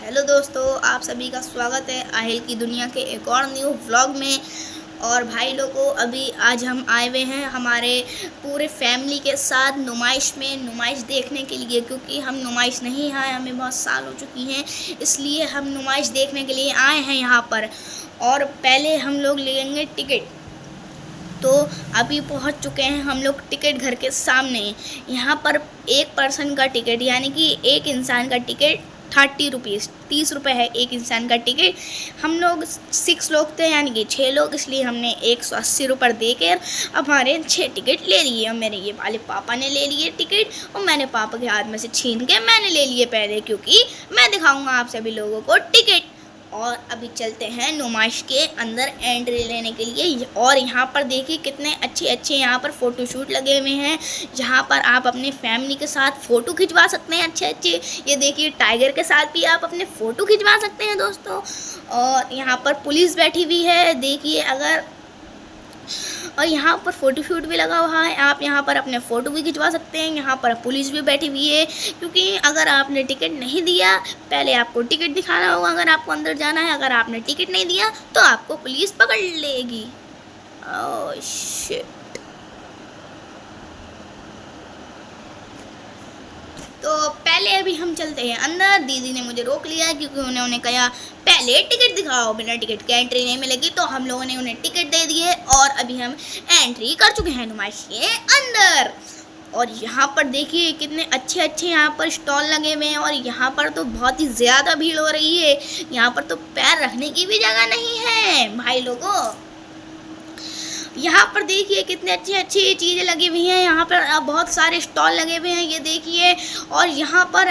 Hello दोस्तों, आप सभी का स्वागत है आहिल की दुनिया के एक और न्यू व्लॉग में। और भाई लोगों, अभी आज हम आए हुए हैं हमारे पूरे फैमिली के साथ नुमाइश देखने के लिए, क्योंकि हम नुमाइश नहीं आए, हमें बहुत साल हो चुकी हैं, इसलिए हम नुमाइश देखने के लिए आए हैं यहाँ पर। और पहले हम लोग लेंगे टिकट, तो अभी पहुंच चुके हैं हम लोग टिकट घर के सामने। यहाँ पर एक पर्सन का टिकट यानी कि एक इंसान का टिकट 30 रुपीज़ 30 रुपये है एक इंसान का टिकट। हम लोग 6 लोग थे यानी कि 6 लोग, इसलिए हमने 180 रुपये देकर हमारे 6 टिकट ले लिए। और मेरे ये वाले पापा ने ले लिए टिकट और मैंने पापा के हाथ में से छीन के मैंने ले लिए पहले, क्योंकि मैं दिखाऊंगा आप सभी लोगों को टिकट। और अभी चलते हैं नुमाइश के अंदर एंट्री लेने के लिए। और यहाँ पर देखिए कितने अच्छे यहाँ पर फ़ोटोशूट लगे हुए हैं, जहाँ पर आप अपने फैमिली के साथ फ़ोटो खिंचवा सकते हैं अच्छे। ये देखिए टाइगर के साथ भी आप अपने फ़ोटो खिंचवा सकते हैं दोस्तों। और यहाँ पर पुलिस बैठी हुई है, देखिए अगर, और यहाँ पर फ़ोटोशूट भी लगा हुआ है, आप यहाँ पर अपने फ़ोटो भी खिंचवा सकते हैं। यहाँ पर पुलिस भी बैठी हुई है, क्योंकि अगर आपने टिकट नहीं दिया, पहले आपको टिकट दिखाना होगा अगर आपको अंदर जाना है। अगर आपने टिकट नहीं दिया तो आपको पुलिस पकड़ लेगी। Oh shit. तो पहले अभी हम चलते हैं अंदर। दीदी ने मुझे रोक लिया क्योंकि उन्होंने कहा पहले टिकट दिखाओ, बिना टिकट के एंट्री नहीं मिलेगी। तो हम लोगों ने उन्हें टिकट दे दिए और अभी हम एंट्री कर चुके हैं नुमाइश के अंदर। और यहाँ पर देखिए कितने अच्छे यहाँ पर स्टॉल लगे हुए हैं, और यहाँ पर तो बहुत ही ज़्यादा भीड़ हो रही है। यहाँ पर तो पैर रखने की भी जगह नहीं है भाई लोगों। यहाँ पर देखिए कितने अच्छी चीज़ें लगी हुई हैं, यहाँ पर बहुत सारे स्टॉल लगे हुए हैं, ये देखिए। और यहाँ पर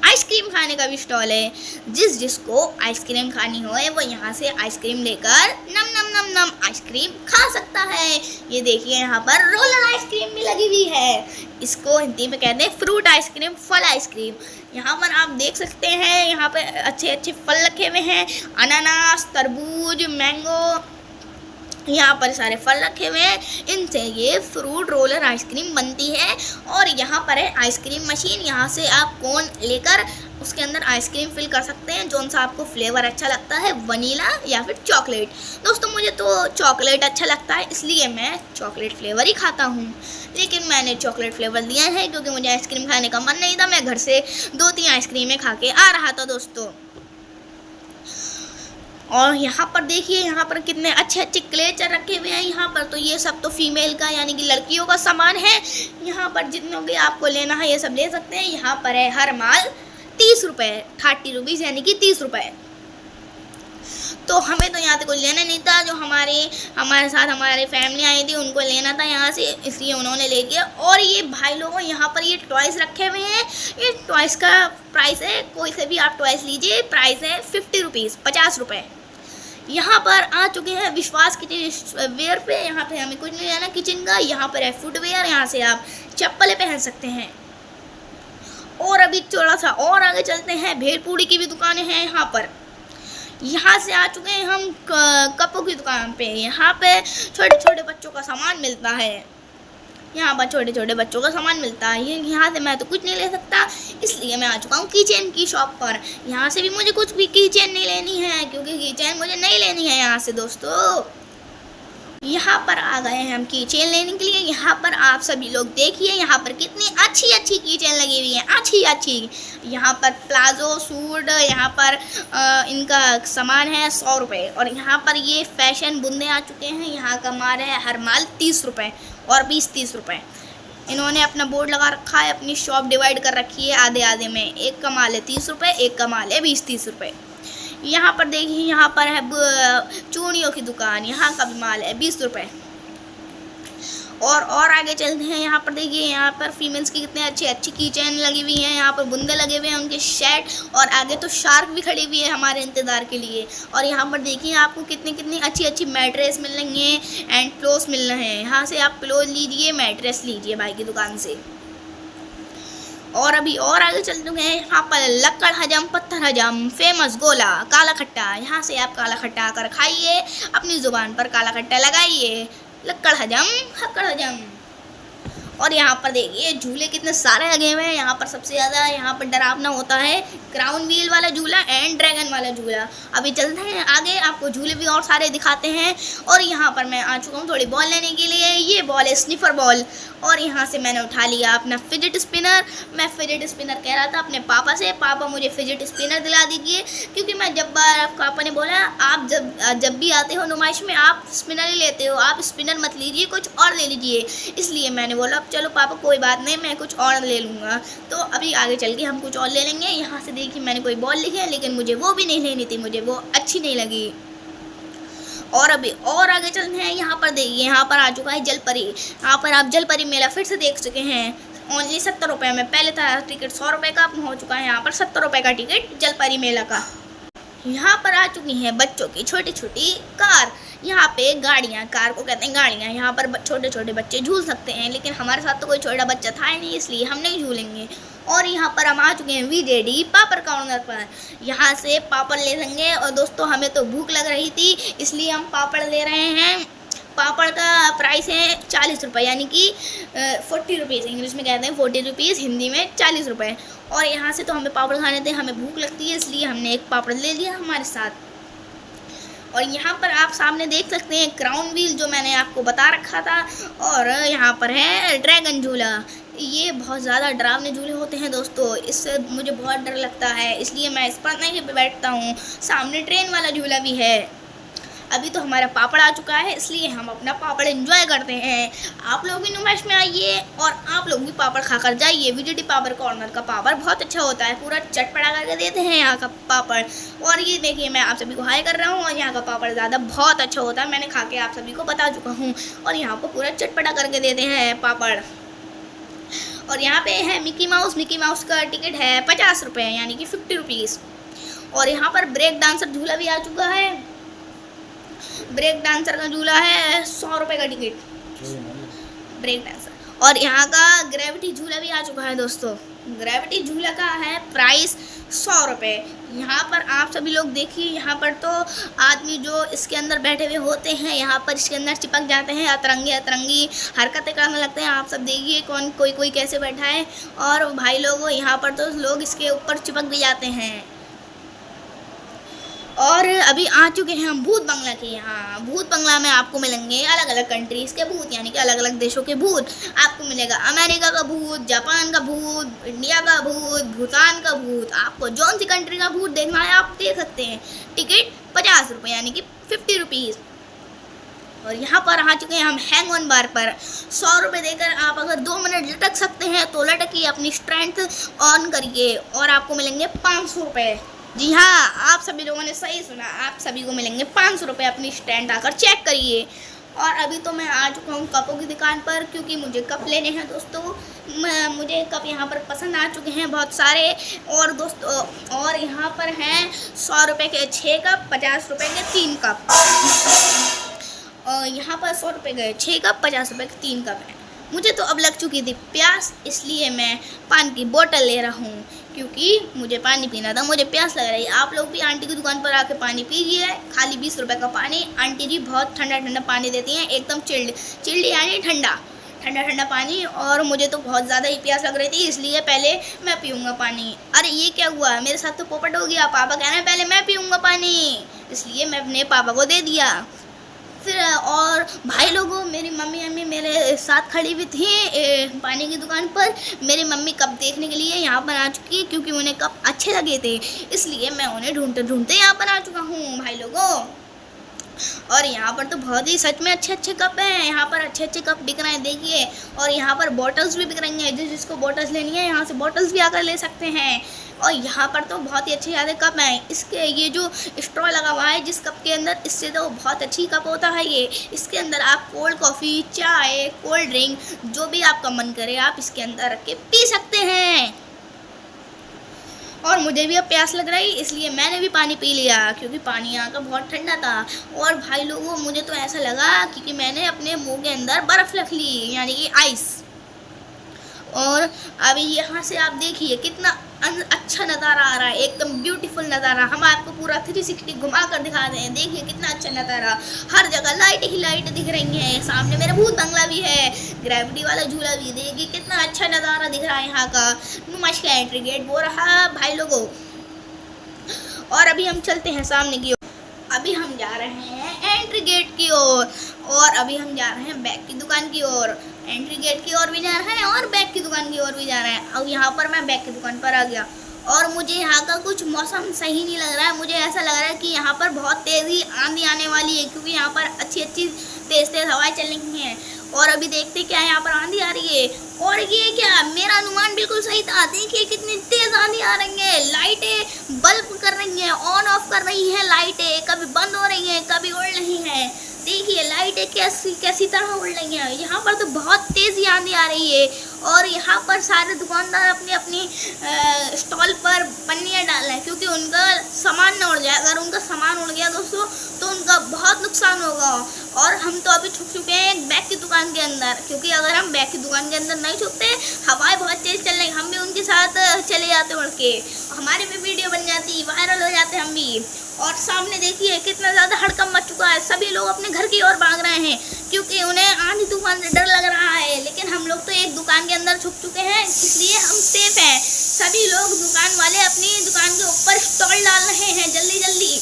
आइसक्रीम खाने का भी स्टॉल है, जिसको आइसक्रीम खानी हो वो यहाँ से आइसक्रीम लेकर नम आइसक्रीम खा सकता है। ये देखिए यहाँ पर रोलर आइसक्रीम भी लगी हुई है, इसको हिंदी में कहते हैं फ्रूट आइसक्रीम, फल आइसक्रीम। यहाँ पर आप देख सकते हैं यहाँ पर अच्छे फल रखे हुए हैं, अनानास, तरबूज, मैंगो, यहाँ पर सारे फल रखे हुए हैं। इनसे ये फ्रूट रोलर आइसक्रीम बनती है। और यहाँ पर है आइसक्रीम मशीन, यहाँ से आप कोन लेकर उसके अंदर आइसक्रीम फिल कर सकते हैं, जौन सा आपको फ्लेवर अच्छा लगता है, वनीला या फिर चॉकलेट। दोस्तों मुझे तो चॉकलेट अच्छा लगता है, इसलिए मैं चॉकलेट फ्लेवर ही खाता हूँ। लेकिन मैंने चॉकलेट फ्लेवर लिया है क्योंकि मुझे आइसक्रीम खाने का मन नहीं था। मैं घर से 2-3 आइसक्रीमें खा के आ रहा था दोस्तों। और यहाँ पर देखिए यहाँ पर कितने अच्छे क्लेचर रखे हुए हैं। यहाँ पर तो ये सब तो फीमेल का यानी कि लड़कियों का सामान है। यहाँ पर जितने भी आपको लेना है ये सब ले सकते हैं। यहाँ पर है हर माल 30 रुपये, 30 रुपीज़ यानी कि 30 रुपये। तो हमें तो यहाँ से कोई लेना नहीं था, जो हमारे साथ हमारी फैमिली आई थी उनको लेना था यहाँ से, इसलिए उन्होंने ले लिया। और ये भाई लोगों यहाँ पर ये टॉयज़ रखे हुए हैं, ये टॉयज़ का प्राइस है, कोई से भी आप टॉयज़ लीजिए, प्राइस है 50 रुपीज़, 50 रुपये। यहाँ पर आ चुके हैं विश्वास किचन वेयर पे। यहाँ पे हमें कुछ नहीं लेना किचन का, यहाँ पर है फुटवेयर, यहाँ से आप चप्पलें पहन सकते हैं। और अभी थोड़ा सा और आगे चलते हैं, भेलपूड़ी की भी दुकानें हैं यहाँ पर। यहाँ से आ चुके हैं हम कपों की दुकान पे। यहाँ पे छोटे बच्चों का सामान मिलता है, यहाँ पर छोटे बच्चों का सामान मिलता है। यहाँ से मैं तो कुछ नहीं ले सकता, इसलिए मैं आ चुका हूँ कीचेन की शॉप पर। यहाँ से भी मुझे कुछ भी कीचेन नहीं लेनी है, क्योंकि कीचेन मुझे नहीं लेनी है यहाँ से दोस्तों। यहाँ पर आ गए हैं हम कीचेन लेने के लिए। यहाँ पर आप सभी लोग देखिए यहाँ पर कितनी अच्छी कीचेन लगी हुई है, अच्छी। यहाँ पर प्लाजो सूट, यहाँ पर इनका सामान है 100 रुपये। और यहाँ पर ये फैशन बुंदे आ चुके हैं, यहाँ का माल है हर माल 30 रुपये और 20-30 रुपये। इन्होंने अपना बोर्ड लगा रखा है, अपनी शॉप डिवाइड कर रखी है आधे में। एक का माल है 30 रुपये, एक का माल है 20-30 रुपये। यहाँ पर देखिए यहाँ पर है चूड़ियों की दुकान, यहाँ का भी माल है 20 रुपये। और आगे चलते हैं, यहाँ पर देखिए यहाँ पर फीमेल्स की कितने अच्छी कीचेन लगी हुई हैं, यहाँ पर बुंदे लगे हुए हैं उनके शर्ट। और आगे तो शार्क भी खड़ी हुई है हमारे इंतज़ार के लिए। और यहाँ पर देखिए आपको कितनी अच्छी मैट्रेस मिल रही हैं एंड पिलोस मिल रहे हैं। यहाँ से आप पिलो लीजिए, मैट्रेस लीजिए भाई की दुकान से। और अभी और आगे चल चुके हैं, यहाँ पर लक्कड़ हजम, पत्थर हजम, फेमस गोला, काला खट्टा। यहाँ से आप काला खट्टा आकर खाइए, अपनी ज़ुबान पर काला खट्टा लगाइए, लक्कड़ हजम, हक्कड़ हजम। और यहाँ पर देखिए झूले कितने सारे लगे हुए हैं। यहाँ पर सबसे ज़्यादा यहाँ पर डरावना होता है क्राउन व्हील वाला झूला एंड ड्रैगन वाला झूला। अभी चलते हैं आगे, आपको झूले भी और सारे दिखाते हैं। और यहाँ पर मैं आ चुका हूँ थोड़ी बॉल लेने के लिए। ये बॉल है स्निफर बॉल, और यहाँ से मैंने उठा लिया अपना फिजिट स्पिनर। मैं फिजिट स्पिनर कह रहा था अपने पापा से, पापा मुझे फिजिट स्पिनर दिला दीजिए, क्योंकि मैं जब बार पापा ने बोला आप जब भी आते हो नुमाइश में आप स्पिनर ही लेते हो, आप स्पिनर मत लीजिए, कुछ और ले लीजिए। इसलिए मैंने बोला चलो पापा कोई बात नहीं, मैं कुछ और ले लूँगा। तो अभी आगे चल के हम कुछ और ले लेंगे। यहाँ से देखिए मैंने कोई बॉल लिखी है, लेकिन मुझे वो भी नहीं लेनी थी, मुझे वो अच्छी नहीं लगी। और अभी और आगे चलते हैं। यहाँ पर देखिए यहाँ पर आ चुका है जलपरी। यहाँ पर आप जलपरी मेला फिर से देख चुके हैं। ओनली 70 रुपये में, पहले था टिकट 100 रुपये का, अब हो चुका है यहाँ पर 70 रुपये का टिकट जलपरी मेला का। यहाँ पर आ चुकी हैं बच्चों की छोटी छोटी कार। यहाँ पे गाड़ियाँ, कार को कहते हैं गाड़ियाँ। यहाँ पर छोटे छोटे बच्चे झूल सकते हैं, लेकिन हमारे साथ तो कोई छोटा बच्चा था ही नहीं, इसलिए हम नहीं झूलेंगे। और यहाँ पर हम आ चुके हैं VJD पापड़ कॉर्नर पर। यहाँ से पापड़ ले लेंगे। और दोस्तों हमें तो भूख लग रही थी, इसलिए हम पापड़ ले रहे हैं। पापड़ का प्राइस है 40 रुपये, यानी कि 40 रुपीज़, इंग्लिश में कहते हैं 40 रुपीज़, हिंदी में 40 रुपये। और यहाँ से तो हमें पापड़ खाने थे, हमें भूख लगती है, इसलिए हमने एक पापड़ ले लिया हमारे साथ। और यहाँ पर आप सामने देख सकते हैं क्राउन व्हील, जो मैंने आपको बता रखा था। और यहाँ पर है ड्रैगन झूला। ये बहुत ज़्यादा डरावने झूले होते हैं दोस्तों, इससे मुझे बहुत डर लगता है, इसलिए मैं इस पर नहीं बैठता हूँ। सामने ट्रेन वाला झूला भी है। अभी तो हमारा पापड़ आ चुका है, इसलिए हम अपना पापड़ एंजॉय करते हैं। आप लोग भी नुमाइश में आइए और आप लोग भी पापड़ खाकर जाइए। VJD पापड़ कॉर्नर का पापड़ बहुत अच्छा होता है, पूरा चटपटा करके देते हैं यहाँ का पापड़। और ये देखिए मैं आप सभी को हाय कर रहा हूँ, और यहाँ का पापड़ ज़्यादा बहुत अच्छा होता है, मैंने खा के आप सभी को बता चुका हूँ। और यहाँ पर पूरा चटपटा करके देते हैं पापड़। और यहाँ पे है मिकी माउस। मिकी माउस का टिकट है 50 रुपये, यानी कि 50 रुपीज़। और यहाँ पर ब्रेक डांसर झूला भी आ चुका है। ब्रेक डांसर का झूला है 100 रुपये का टिकट, ब्रेक डांसर। और यहाँ का ग्रेविटी झूला भी आ चुका है दोस्तों। ग्रेविटी झूला का है प्राइस 100 रुपये। यहाँ पर आप सभी लोग देखिए, यहाँ पर तो आदमी जो इसके अंदर बैठे हुए होते हैं, यहाँ पर इसके अंदर चिपक जाते हैं, अतरंगी अतरंगी हरकतें करने लगते हैं। आप सब देखिए कौन कोई कैसे बैठा है। और भाई लोगों यहाँ पर तो लोग इसके ऊपर चिपक भी जाते हैं। और अभी आ चुके हैं हम भूत बंगला के यहाँ। भूत बंगला में आपको मिलेंगे अलग अलग कंट्रीज़ के भूत, यानी कि अलग अलग देशों के भूत। आपको मिलेगा अमेरिका का भूत, जापान का भूत, इंडिया का भूत, भूटान का भूत। आपको जौन सी कंट्री का भूत देखना है आप देख सकते हैं। टिकट 50 रुपये, यानी कि 50 रुपीज़। और यहाँ पर आ चुके हैं हम हैंग ऑन बार पर। 100 रुपये देकर आप अगर 2 मिनट लटक सकते हैं तो लटकिए, अपनी स्ट्रेंथ ऑन करिए, और आपको मिलेंगे 500 रुपये। जी हाँ, आप सभी लोगों ने सही सुना, आप सभी को मिलेंगे 500 रुपये। अपनी स्टैंड आकर चेक करिए। और अभी तो मैं आ चुका हूँ कपों की दुकान पर, क्योंकि मुझे कप लेने हैं दोस्तों। मुझे कप यहाँ पर पसंद आ चुके हैं बहुत सारे। और दोस्तों और यहाँ पर हैं 100 रुपये के 6 कप, 50 रुपये के 3 कप। और यहाँ पर 100 रुपये के 6 कप, 50 रुपये के 3 कप हैं। मुझे तो अब लग चुकी थी प्यास, इसलिए मैं पानी की बोतल ले रहा हूँ, क्योंकि मुझे पानी पीना था, मुझे प्यास लग रही है। आप लोग भी आंटी की दुकान पर आके पानी पीजिए, खाली 20 रुपये का पानी। आंटी जी बहुत ठंडा ठंडा पानी देती हैं, एकदम चिल्ड यानी ठंडा ठंडा पानी। और मुझे तो बहुत ज़्यादा ही प्यास लग रही थी, इसलिए पहले मैं पीऊँगा पानी। अरे ये क्या हुआ, मेरे साथ तो पोपट हो गया। पापा कह रहे हैं पहले मैं पीऊँगा पानी, इसलिए मैं अपने पापा को दे दिया। फिर और भाई लोगों, मेरी मम्मी मेरे साथ खड़ी हुई थी पानी की दुकान पर। मेरी मम्मी कप देखने के लिए यहाँ पर आ चुकी है, क्योंकि उन्हें कप अच्छे लगे थे, इसलिए मैं उन्हें ढूंढते ढूंढते यहाँ पर आ चुका हूँ भाई लोगों। और यहाँ पर तो बहुत ही सच में अच्छे अच्छे कप हैं। यहाँ पर अच्छे अच्छे कप बिक रहे हैं देखिए। और यहाँ पर बॉटल्स भी बिक रही हैं, जिसको बॉटल्स लेनी है यहाँ से बॉटल्स भी आकर ले सकते हैं। और यहाँ पर तो बहुत ही अच्छे ज़्यादा कप हैं। इसके ये जो स्ट्रॉ लगा हुआ है जिस कप के अंदर, इससे तो बहुत अच्छी कप होता है ये। इसके अंदर आप कोल्ड कॉफ़ी, चाय, कोल्ड ड्रिंक, जो भी आपका मन करे आप इसके अंदर रख के पी सकते हैं। और मुझे भी अब प्यास लग रही, इसलिए मैंने भी पानी पी लिया, क्योंकि पानी यहाँ का बहुत ठंडा था। और भाई लोगों, मुझे तो ऐसा लगा कि मैंने अपने मुंह के अंदर बर्फ़ रख ली, यानी कि आइस। और अभी यहाँ से आप देखिए कितना अच्छा नज़ारा आ रहा है, एकदम ब्यूटीफुल नज़ारा। हम आपको पूरा 360 घुमा कर दिखा रहे हैं। देखिए कितना अच्छा नज़ारा, हर जगह लाइट ही लाइट दिख रही हैं। सामने मेरा भूत बंगला भी है, ग्रेविटी वाला झूला भी। देखिए कितना अच्छा नज़ारा दिख रहा है यहाँ का। नुमाइश का एंट्री गेट वो रहा भाई लोगों। और अभी हम चलते हैं सामने की ओर। अभी हम जा रहे हैं एंट्री गेट की ओर और अभी हम जा रहे हैं बैग की दुकान की ओर। एंट्री गेट की ओर भी जा रहे हैं और बैग की दुकान की ओर भी जा रहे हैं। अब यहाँ पर मैं बैग की दुकान पर आ गया और मुझे यहाँ का कुछ मौसम सही नहीं लग रहा है। मुझे ऐसा लग रहा है कि यहाँ पर बहुत तेज़ी आंधी आने वाली है, क्योंकि यहाँ पर अच्छी तेज़ हवाएं चल रही हैं। और अभी देखते क्या यहाँ पर आंधी आ रही है। और ये क्या, मेरा अनुमान बिल्कुल सही था। देखिए कितनी तेज आंधी आ रही है। लाइटें बल्ब कर रही हैं, ऑन ऑफ कर रही हैं लाइटें, कभी बंद हो रही हैं, कभी उड़ रही हैं। देखिए लाइटें कैसी तरह उड़ रही हैं। यहाँ पर तो बहुत तेज़ी आंधी आ रही है और यहाँ पर सारे दुकानदार अपने अपने स्टॉल पर पन्नियाँ डाल रहे हैं, क्योंकि उनका सामान न उड़ जाए। अगर उनका सामान उड़ गया दोस्तों तो उनका बहुत नुकसान होगा। और हम तो अभी छुप चुके हैं एक बैग की दुकान के अंदर, क्योंकि अगर हम बैग की दुकान के अंदर नहीं छुपते, हवाएं बहुत तेज़ चल रही, हम भी उनके साथ चले जाते उड़ के, हमारी भी वीडियो बन जाती, वायरल हो जाते हम भी। और सामने देखिए कितना ज़्यादा हड़कंप मच चुका है। सभी लोग अपने घर की ओर भाग रहे हैं, क्योंकि उन्हें आंधी तूफान से डर लग रहा है। लेकिन हम लोग तो एक दुकान के अंदर छुप चुके हैं, इसलिए हम सेफ हैं। सभी लोग दुकान वाले अपनी दुकान के ऊपर स्टॉल डाल रहे हैं जल्दी जल्दी।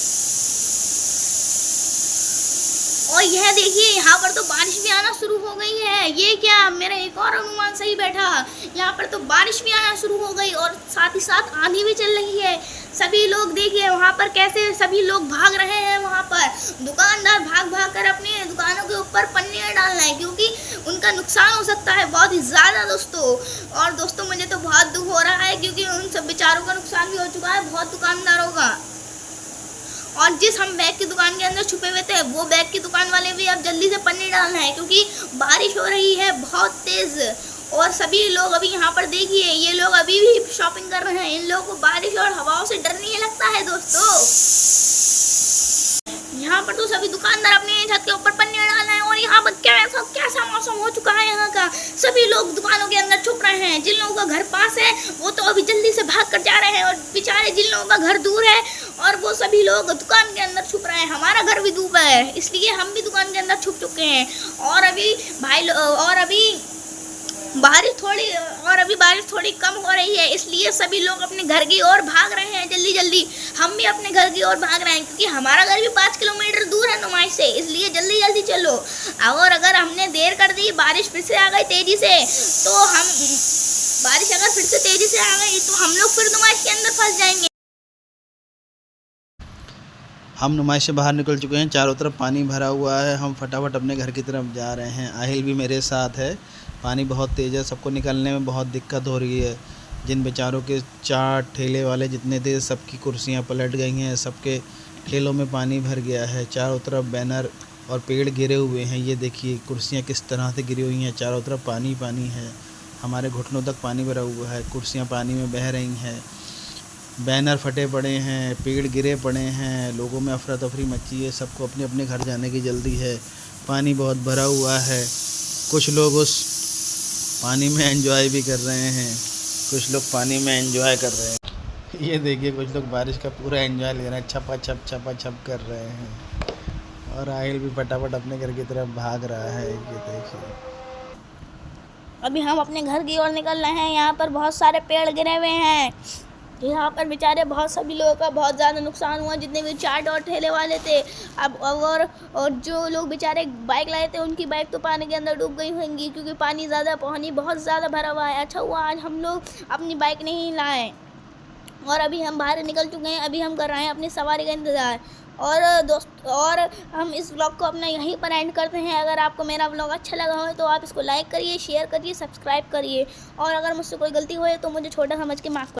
और यह देखिए यहाँ पर तो बारिश भी आना शुरू हो गई है। ये क्या, मेरा एक और अनुमान सही बैठा। यहाँ पर तो बारिश भी आना शुरू हो गई और साथ ही साथ आंधी भी चल रही है। सभी लोग देखिए वहाँ पर कैसे सभी लोग भाग रहे हैं। वहाँ पर दुकानदार भाग भाग कर अपनी दुकानों के ऊपर पन्नियाँ डाल रहे हैं, क्योंकि उनका नुकसान हो सकता है बहुत ही ज़्यादा दोस्तों। और दोस्तों मुझे तो बहुत दुख हो रहा है, क्योंकि उन सब बेचारों का नुकसान भी हो चुका है, बहुत दुकानदारों का। और जिस हम बैग की दुकान के अंदर छुपे हुए थे, वो बैग की दुकान वाले भी अब जल्दी से पन्नी डालना है, क्योंकि बारिश हो रही है बहुत तेज़। और सभी लोग अभी यहाँ पर देखिए, ये लोग अभी भी शॉपिंग कर रहे हैं। इन लोगों को बारिश और हवाओं से डर नहीं लगता है दोस्तों। यहाँ पर तो सभी दुकानदार अपने छत के ऊपर पन्नियाँ डाल रहे हैं। और यहाँ पर कैसा मौसम हो चुका है यहाँ का। सभी लोग दुकानों के अंदर छुप रहे हैं। जिन लोगों का घर पास है वो तो अभी जल्दी से भाग कर जा रहे हैं, और बेचारे जिन लोगों का घर दूर है और वो सभी लोग दुकान के अंदर छुप रहे हैं। हमारा घर भी दूर है, इसलिए हम भी दुकान के अंदर छुप चुके हैं। और अभी बारिश थोड़ी कम हो रही है, इसलिए सभी लोग अपने घर की ओर भाग रहे हैं जल्दी जल्दी। हम भी अपने घर की ओर भाग रहे हैं, क्योंकि हमारा घर भी 5 किलोमीटर दूर है नुमाइश से, इसलिए जल्दी जल्दी चलो। और अगर हमने देर कर दी, बारिश फिर से आ गई तेज़ी से, तो हम लोग फिर नुमाइश के अंदर फंस जाएंगे। हम नुमाइश से बाहर निकल चुके हैं। चारों तरफ पानी भरा हुआ है। हम फटाफट अपने घर की तरफ जा रहे हैं। आहिल भी मेरे साथ है। पानी बहुत तेज़ है, सबको निकलने में बहुत दिक्कत हो रही है। जिन बेचारों के 4 ठेले वाले जितने थे, सबकी कुर्सियां पलट गई हैं, सबके ठेलों में पानी भर गया है। चारों तरफ बैनर और पेड़ गिरे हुए हैं। ये देखिए कुर्सियां किस तरह से गिरी हुई हैं। चारों तरफ पानी पानी है। हमारे घुटनों तक पानी भरा हुआ है। कुर्सियाँ पानी में बह रही हैं। बैनर फटे पड़े हैं, पेड़ गिरे पड़े हैं। लोगों में अफरा तफरी मची है। सबको अपने अपने घर जाने की जल्दी है। पानी बहुत भरा हुआ है। कुछ लोग उस पानी में एंजॉय भी कर रहे हैं। कुछ लोग पानी में एंजॉय कर रहे हैं। ये देखिए कुछ लोग बारिश का पूरा एंजॉय ले रहे हैं। छपा छप कर रहे हैं। और आहिल भी फटाफट अपने घर की तरफ भाग रहा है। ये देखिए अभी हम अपने घर की ओर निकल रहे हैं। यहाँ पर बहुत सारे पेड़ गिरे हुए हैं। यहाँ पर बेचारे सभी लोगों का बहुत ज़्यादा नुकसान हुआ, जितने भी 4 और ठेले वाले थे। अब और जो लोग बेचारे बाइक लाए थे, उनकी बाइक तो पानी के अंदर डूब गई होंगी, क्योंकि पानी बहुत ज़्यादा भरा हुआ है। अच्छा हुआ आज हम लोग अपनी बाइक नहीं लाए। और अभी हम बाहर निकल चुके हैं। अभी हम कर रहे हैं अपनी सवारी का इंतज़ार। और हम इस व्लॉग को अपना यहीं पर एंड करते हैं। अगर आपको मेरा व्लॉग अच्छा लगा हो तो आप इसको लाइक करिए, शेयर करिए, सब्सक्राइब करिए। और अगर मुझसे कोई गलती हो तो मुझे छोटा समझ के माफ़